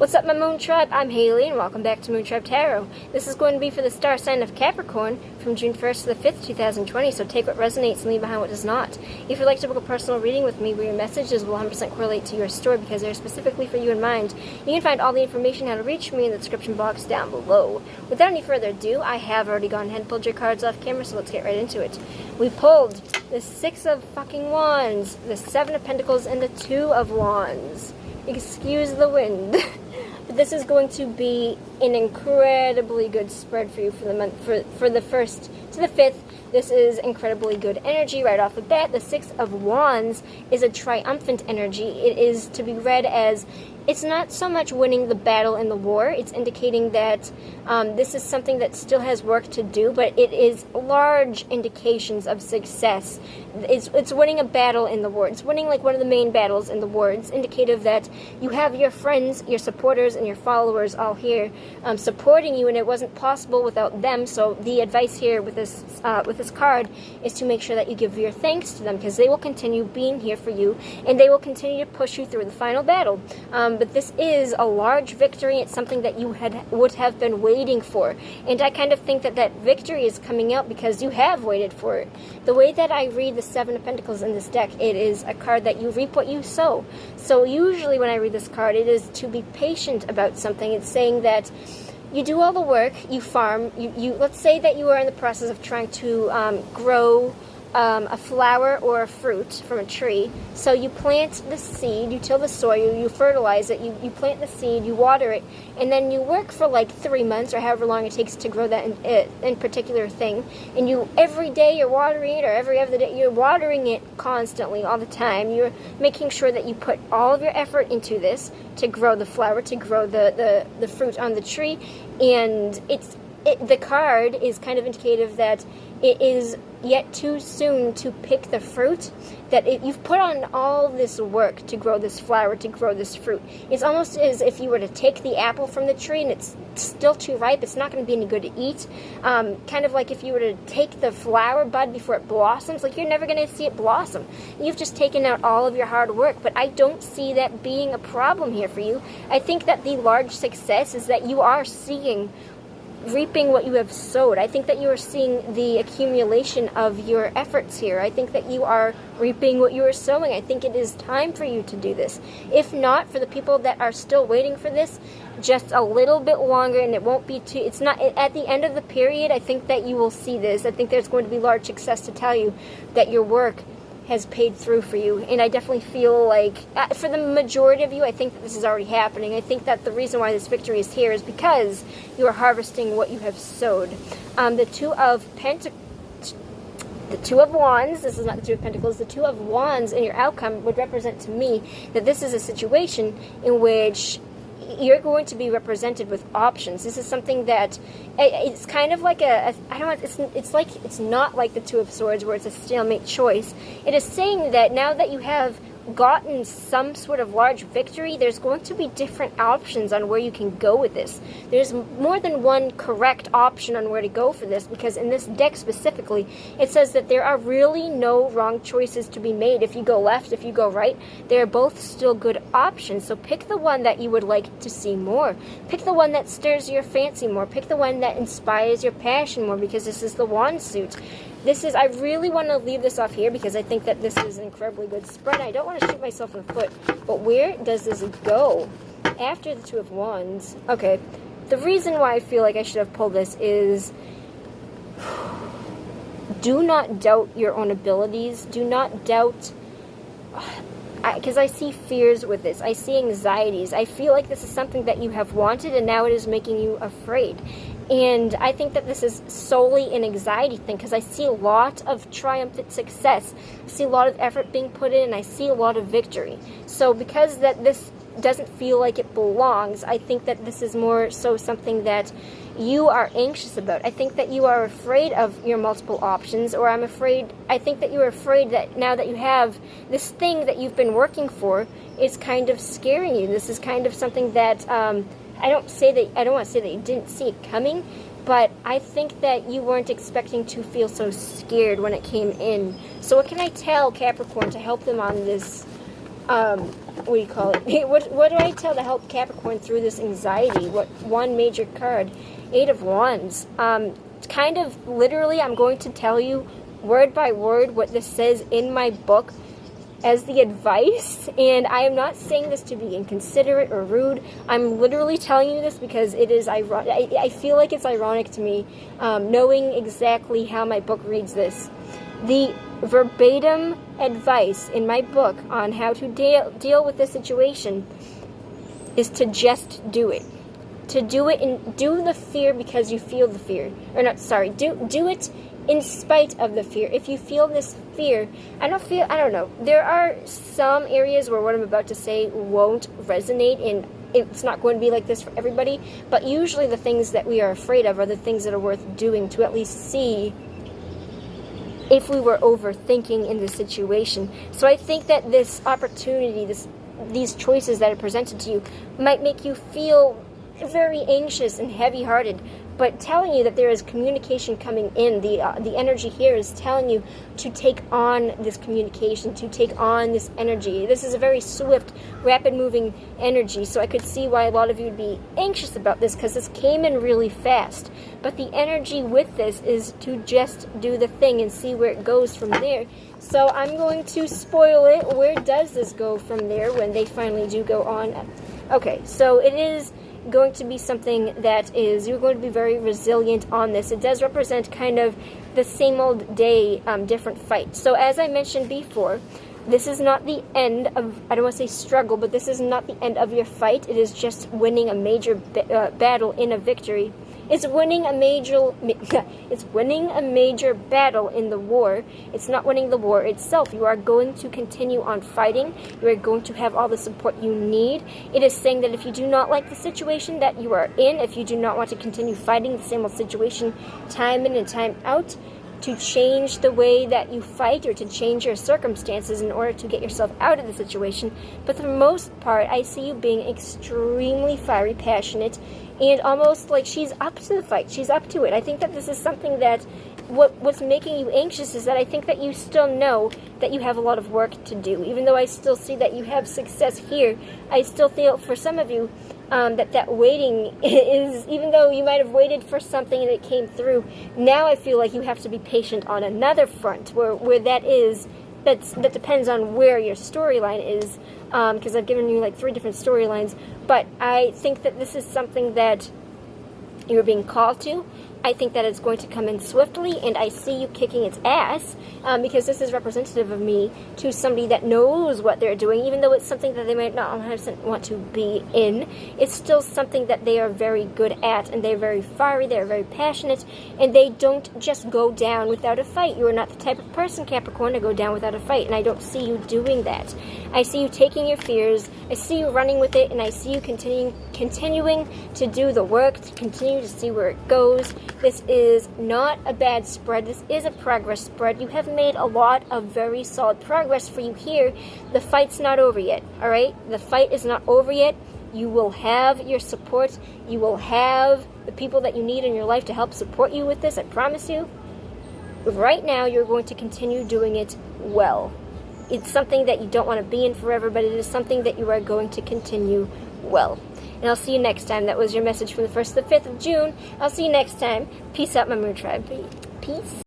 What's up, my Moon Tribe? I'm Haley, and welcome back to Moon Tribe Tarot. This is going to be for the star sign of Capricorn from June 1st to the 5th, 2020, so take what resonates and leave behind what does not. If you'd like to book a personal reading with me where your messages will 100% correlate to your story because they're specifically for you in mind, you can find all the information how to reach me in the description box down below. Without any further ado, I have already gone ahead and pulled your cards off camera, so let's get right into it. We pulled the Six of fucking Wands, the Seven of Pentacles, and the Two of Wands. Excuse the wind. But this is going to be an incredibly good spread for you for the month, for the 1st to the 5th. This is incredibly good energy right off the bat. The Six of Wands is a triumphant energy. It is to be read as, it's not so much winning the battle in the war. It's indicating that this is something that still has work to do, but it is large indications of success. It's winning a battle in the war. It's winning like one of the main battles in the war. It's indicative that you have your friends, your supporters, and your followers all here supporting you, and it wasn't possible without them. So the advice here with this card is to make sure that you give your thanks to them, because they will continue being here for you, and they will continue to push you through the final battle. But this is a large victory. It's something that you would have been waiting for, and I kind of think that that victory is coming out because you have waited for it. The way that I read the Seven of Pentacles in this deck, it is a card that you reap what you sow. So usually when I read this card, it is to be patient about something. It's saying that you do all the work, you farm, you let's say that you are in the process of trying to grow a flower or a fruit from a tree. So you plant the seed, you till the soil, you fertilize it, you plant the seed, you water it, and then you work for like 3 months or however long it takes to grow that in particular thing. And you every day you're watering it, or every other day you're watering it constantly, all the time. You're making sure that you put all of your effort into this to grow the flower, to grow the fruit on the tree. And the card is kind of indicative that it is yet too soon to pick the fruit, that you've put on all this work to grow this flower, to grow this fruit. It's almost as if you were to take the apple from the tree and it's still too ripe, it's not going to be any good to eat. Kind of like if you were to take the flower bud before it blossoms, like you're never going to see it blossom. You've just taken out all of your hard work, but I don't see that being a problem here for you. I think that the large success is that you are reaping what you have sowed. I think that you are seeing the accumulation of your efforts here. I think that you are reaping what you are sowing. I think it is time for you to do this. If not, for the people that are still waiting for this, just a little bit longer, and it won't be too, it's not, at the end of the period, I think that you will see this. I think there's going to be large success to tell you that your work has paid through for you. And I definitely feel like, for the majority of you, I think that this is already happening. I think that the reason why this victory is here is because you are harvesting what you have sowed. The Two of Wands, this is not the Two of Pentacles, the Two of Wands in your outcome would represent to me that this is a situation in which you're going to be represented with options. This is something that it's kind of like it's not like the Two of Swords where it's a stalemate choice. It is saying that now that you have gotten some sort of large victory, there's going to be different options on where you can go with this. There's more than one correct option on where to go for this, because in this deck specifically, it says that there are really no wrong choices to be made. If you go left, if you go right, they're both still good options. So pick the one that you would like to see more. Pick the one that stirs your fancy more. Pick the one that inspires your passion more, because this is the Wand suit. I really want to leave this off here because I think that this is an incredibly good spread. I don't want to shoot myself in the foot, but where does this go after the Two of Wands? Okay, the reason why I feel like I should have pulled this is, do not doubt your own abilities. Do not doubt, because I see fears with this. I see anxieties. I feel like this is something that you have wanted, and now it is making you afraid. And I think that this is solely an anxiety thing, because I see a lot of triumphant success. I see a lot of effort being put in, and I see a lot of victory. So because that this doesn't feel like it belongs, I think that this is more so something that you are anxious about. I think that you are afraid of your multiple options, or I think that you are afraid that now that you have this thing that you've been working for, it's kind of scaring you. This is kind of something that, I don't want to say that you didn't see it coming, but I think that you weren't expecting to feel so scared when it came in. So what can I tell Capricorn to help them on this what do you call it? What do I tell to help Capricorn through this anxiety? What one major card? 8 of Wands. Kind of literally, I'm going to tell you word by word what this says in my book as the advice, and I am not saying this to be inconsiderate or rude. I'm literally telling you this because it is ironic. I feel like it's ironic to me, knowing exactly how my book reads this. The verbatim advice in my book on how to deal with this situation is to just do it. To do it and do the fear because you feel the fear. Or not, sorry, do it in spite of the fear. If you feel this fear, I don't know. There are some areas where what I'm about to say won't resonate, and it's not going to be like this for everybody, but usually the things that we are afraid of are the things that are worth doing to at least see if we were overthinking in the situation. So I think that this opportunity, these choices that are presented to you might make you feel very anxious and heavy-hearted, but telling you that there is communication coming in. The energy here is telling you to take on this communication, to take on this energy. This is a very swift, rapid-moving energy, so I could see why a lot of you would be anxious about this, because this came in really fast. But the energy with this is to just do the thing and see where it goes from there. So I'm going to spoil it. Where does this go from there when they finally do go on? Okay, so it is going to be something that is, you're going to be very resilient on this. It does represent kind of the same old day, different fight. So as I mentioned before, this is not the end of, I don't want to say struggle, but this is not the end of your fight. It is just winning a major battle in a victory. It's winning a major battle in the war. It's not winning the war itself. You are going to continue on fighting. You are going to have all the support you need. It is saying that if you do not like the situation that you are in, if you do not want to continue fighting the same old situation time in and time out, to change the way that you fight or to change your circumstances in order to get yourself out of the situation. But for the most part, I see you being extremely fiery, passionate, and almost like she's up to the fight. She's up to it. I think that this is something that what's making you anxious is that I think that you still know that you have a lot of work to do. Even though I still see that you have success here, I still feel for some of you that waiting is, even though you might have waited for something and it came through, now I feel like you have to be patient on another front where that is, that depends on where your storyline is, because I've given you like 3 different storylines, but I think that this is something that you're being called to. I think that it's going to come in swiftly, and I see you kicking its ass, because this is representative of me to somebody that knows what they're doing, even though it's something that they might not 100% want to be in. It's still something that they are very good at, and they're very fiery, they're very passionate, and they don't just go down without a fight. You are not the type of person, Capricorn, to go down without a fight, and I don't see you doing that. I see you taking your fears, I see you running with it, and I see you continuing to do the work, to continue to see where it goes. This is not a bad spread. This is a progress spread. You have made a lot of very solid progress for you here. The fight's not over yet, all right? The fight is not over yet. You will have your support. You will have the people that you need in your life to help support you with this, I promise you. Right now, you're going to continue doing it well. It's something that you don't want to be in forever, but it is something that you are going to continue well. And I'll see you next time. That was your message from the 1st to the 5th of June. I'll see you next time. Peace out, my Moon Tribe. Peace.